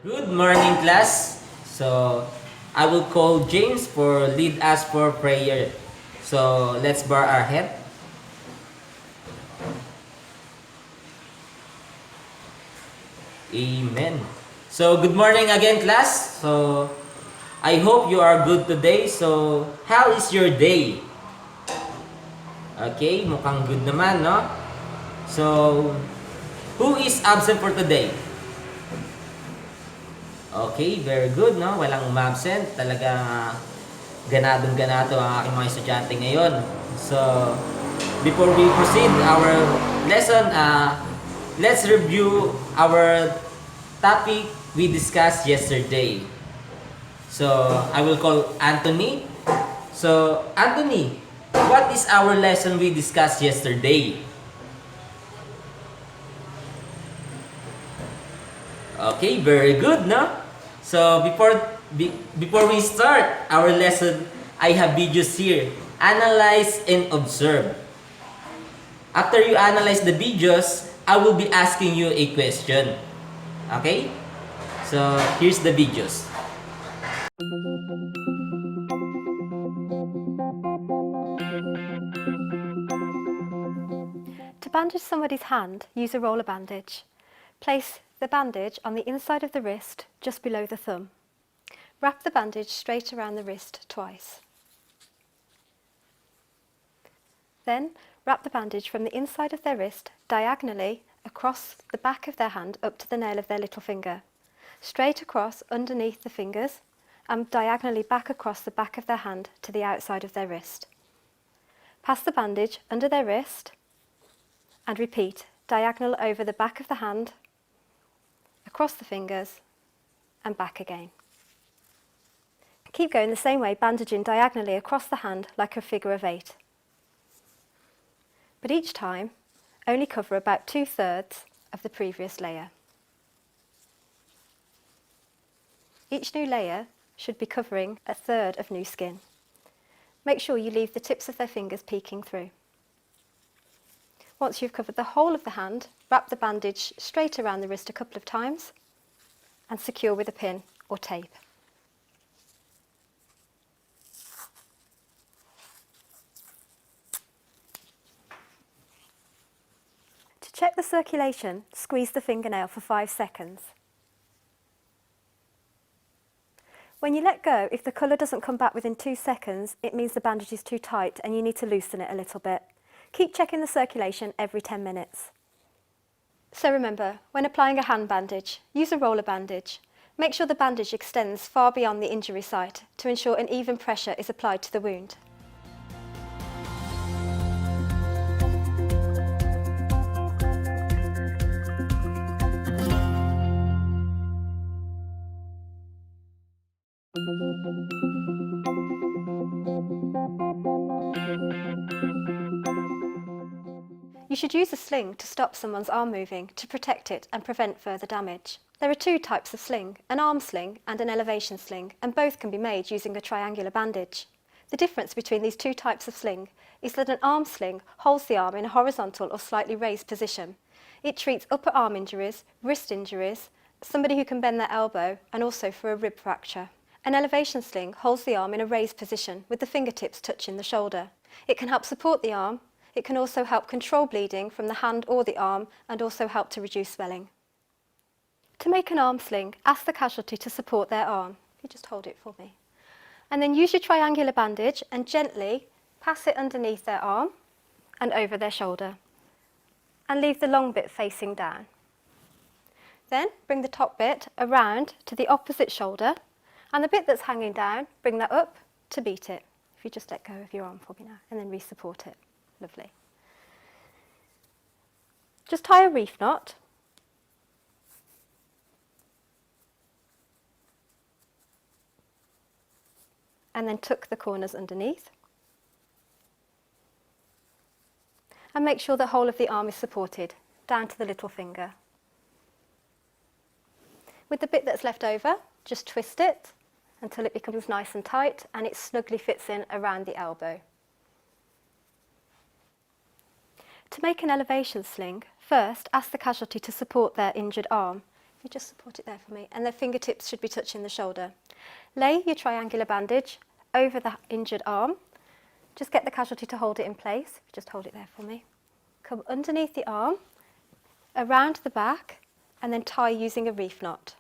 Good morning, class. So, I will call James for lead us for prayer. So, let's bow our head. Amen. So, good morning again, class. So, I hope you are good today. So, how is your day? Okay, mukhang good naman, no? So, who is absent for today? Okay, very good, no? Walang umabsent. Talagang ganadong-ganado ang aking mga estudyante ngayon. So, before we proceed our lesson, let's review our topic we discussed yesterday. So, I will call Anthony. So, Anthony, what is our lesson we discussed yesterday? Okay, very good, no? So, before we start our lesson, I have videos here. Analyze and observe. After you analyze the videos, I will be asking you a question. Okay? So, here's the videos. To bandage somebody's hand, use a roller bandage. Place the bandage on the inside of the wrist, just below the thumb. Wrap the bandage straight around the wrist twice. Then, wrap the bandage from the inside of their wrist diagonally across the back of their hand up to the nail of their little finger. Straight across underneath the fingers and diagonally back across the back of their hand to the outside of their wrist. Pass the bandage under their wrist and repeat, diagonal over the back of the hand, across the fingers and back again. Keep going the same way, bandaging diagonally across the hand like a figure of 8. But each time, only cover about 2/3 of the previous layer. Each new layer should be covering 1/3 of new skin. Make sure you leave the tips of their fingers peeking through. Once you've covered the whole of the hand, wrap the bandage straight around the wrist a couple of times and secure with a pin or tape. To check the circulation, squeeze the fingernail for 5 seconds. When you let go, if the colour doesn't come back within 2 seconds, it means the bandage is too tight and you need to loosen it a little bit. Keep checking the circulation every 10 minutes. So remember, when applying a hand bandage, use a roller bandage. Make sure the bandage extends far beyond the injury site to ensure an even pressure is applied to the wound. You should use a sling to stop someone's arm moving to protect it and prevent further damage. There are 2 types of sling, an arm sling and an elevation sling, and both can be made using a triangular bandage. The difference between these 2 types of sling is that an arm sling holds the arm in a horizontal or slightly raised position. It treats upper arm injuries, wrist injuries, somebody who can bend their elbow, and also for a rib fracture. An elevation sling holds the arm in a raised position with the fingertips touching the shoulder. It can help support the arm. It can also help control bleeding from the hand or the arm and also help to reduce swelling. To make an arm sling, ask the casualty to support their arm. If you just hold it for me. And then use your triangular bandage and gently pass it underneath their arm and over their shoulder. And leave the long bit facing down. Then bring the top bit around to the opposite shoulder and the bit that's hanging down, bring that up to beat it. If you just let go of your arm for me now and then re-support it. Lovely. Just tie a reef knot. And then tuck the corners underneath. And make sure the whole of the arm is supported, down to the little finger. With the bit that's left over, just twist it until it becomes nice and tight and it snugly fits in around the elbow. To make an elevation sling, first ask the casualty to support their injured arm. you just support it there for me, and the fingertips should be touching the shoulder. Lay your triangular bandage over the injured arm. Just get the casualty to hold it in place. Just hold it there for me. Come underneath the arm, around the back, and then tie using a reef knot.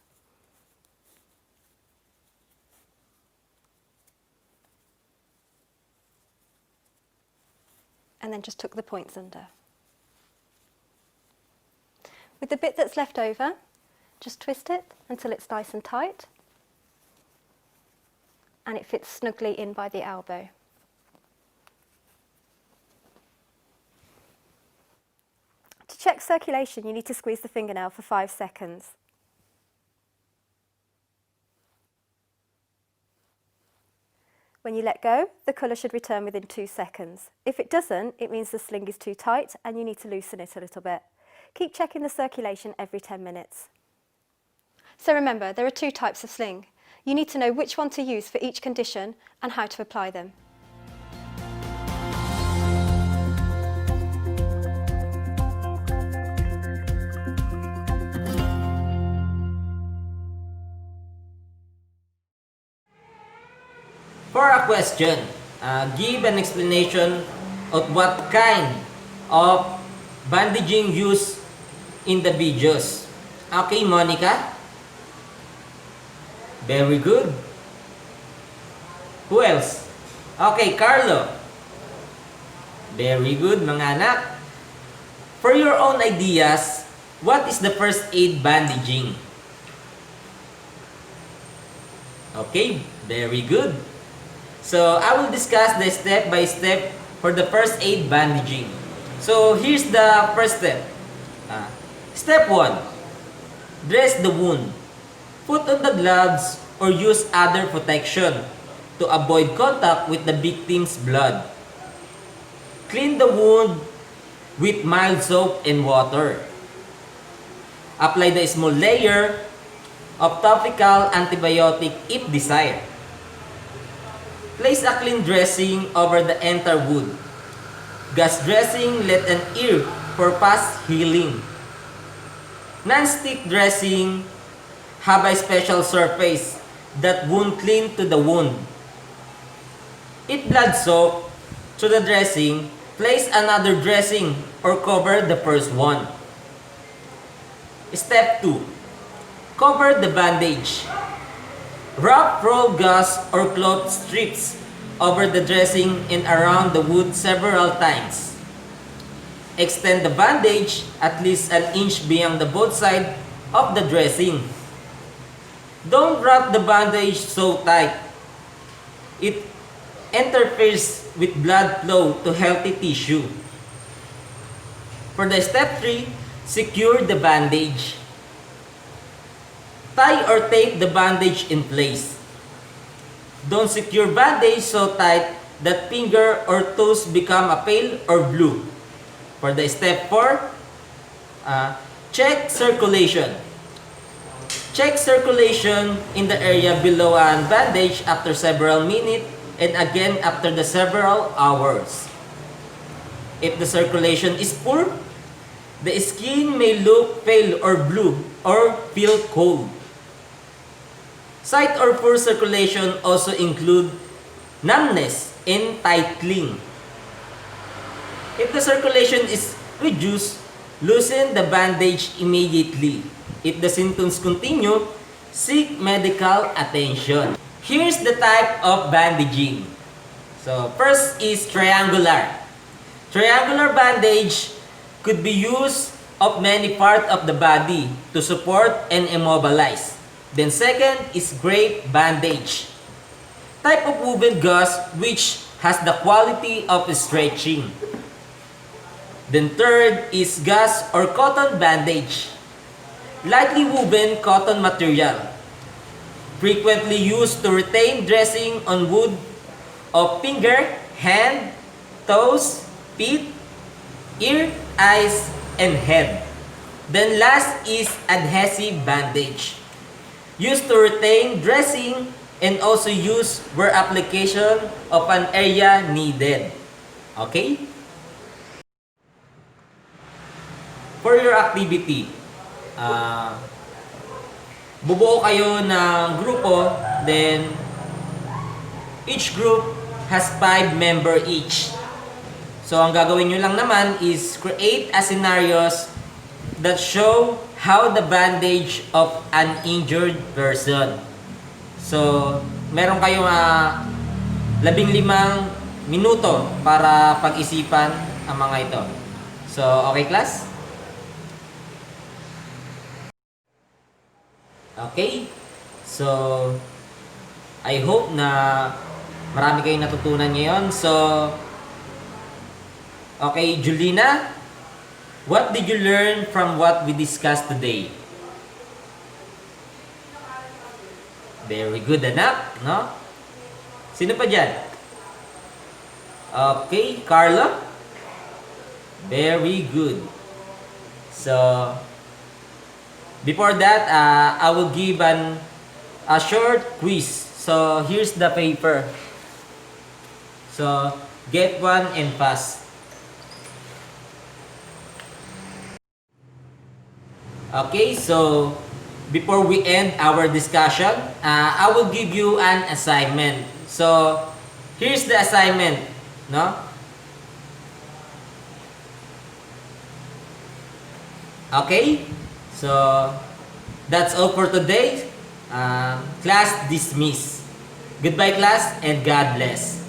And then just tuck the points under. With the bit that's left over, just twist it until it's nice and tight and it fits snugly in by the elbow. To check circulation, you need to squeeze the fingernail for 5 seconds. When you let go, the colour should return within 2 seconds. If it doesn't, it means the sling is too tight and you need to loosen it a little bit. Keep checking the circulation every 10 minutes. So remember, there are 2 types of sling. You need to know which one to use for each condition and how to apply them. For a question, give an explanation of what kind of bandaging used in the videos. Okay, Monica? Very good. Who else? Okay, Carlo. Very good, mga anak. For your own ideas, what is the first aid bandaging? Okay, very good. So, I will discuss the step by step for the first aid bandaging. So, here's the first step. Step 1. Dress the wound. Put on the gloves or use other protection to avoid contact with the victim's blood. Clean the wound with mild soap and water. Apply the small layer of topical antibiotic if desired. Place a clean dressing over the entire wound. Gauze dressing let an ear for fast healing. Non-stick dressing have a special surface that won't cling to the wound. If blood soaked to the dressing, place another dressing or cover the first one. Step 2. Cover the bandage. Wrap rolled gauze or cloth strips over the dressing and around the wound several times. Extend the bandage at least an inch beyond the both sides of the dressing. Don't wrap the bandage so tight. It interferes with blood flow to healthy tissue. For the step 3, secure the bandage. Tie or tape the bandage in place. Don't secure bandage so tight that finger or toes become a pale or blue. For the step 4, check circulation. Check circulation in the area below a bandage after several minutes and again after the several hours. If the circulation is poor, the skin may look pale or blue or feel cold. Slight or poor circulation also include numbness and tightening. If the circulation is reduced, loosen the bandage immediately. If the symptoms continue, seek medical attention. Here's the type of bandaging. So, first is triangular. Triangular bandage could be used of many parts of the body to support and immobilize. Then second is grape bandage. Type of woven gauze which has the quality of stretching. Then third is gauze or cotton bandage. Lightly woven cotton material. Frequently used to retain dressing on wound of finger, hand, toes, feet, ear, eyes, and head. Then last is adhesive bandage. Used to retain dressing and also used where application of an area needed. Okay? For your activity, bubuo kayo ng grupo, then each group has 5 member each. So, ang gagawin nyo lang naman is create a scenarios that show how the bandage of an injured person. So, meron kayong 15 minuto para pag-isipan ang mga ito. So, okay class? Okay? So, I hope na marami kayong natutunan ngayon. So, okay, Julina, what did you learn from what we discussed today? Very good, anak, no? Sino pa dyan? Okay, Carla? Very good. So, before that, I will give a short quiz. So, here's the paper. So, get one and pass. Okay, so before we end our discussion, I will give you an assignment. So, here's the assignment, no? Okay, so that's all for today. Class dismissed. Goodbye, class, and God bless.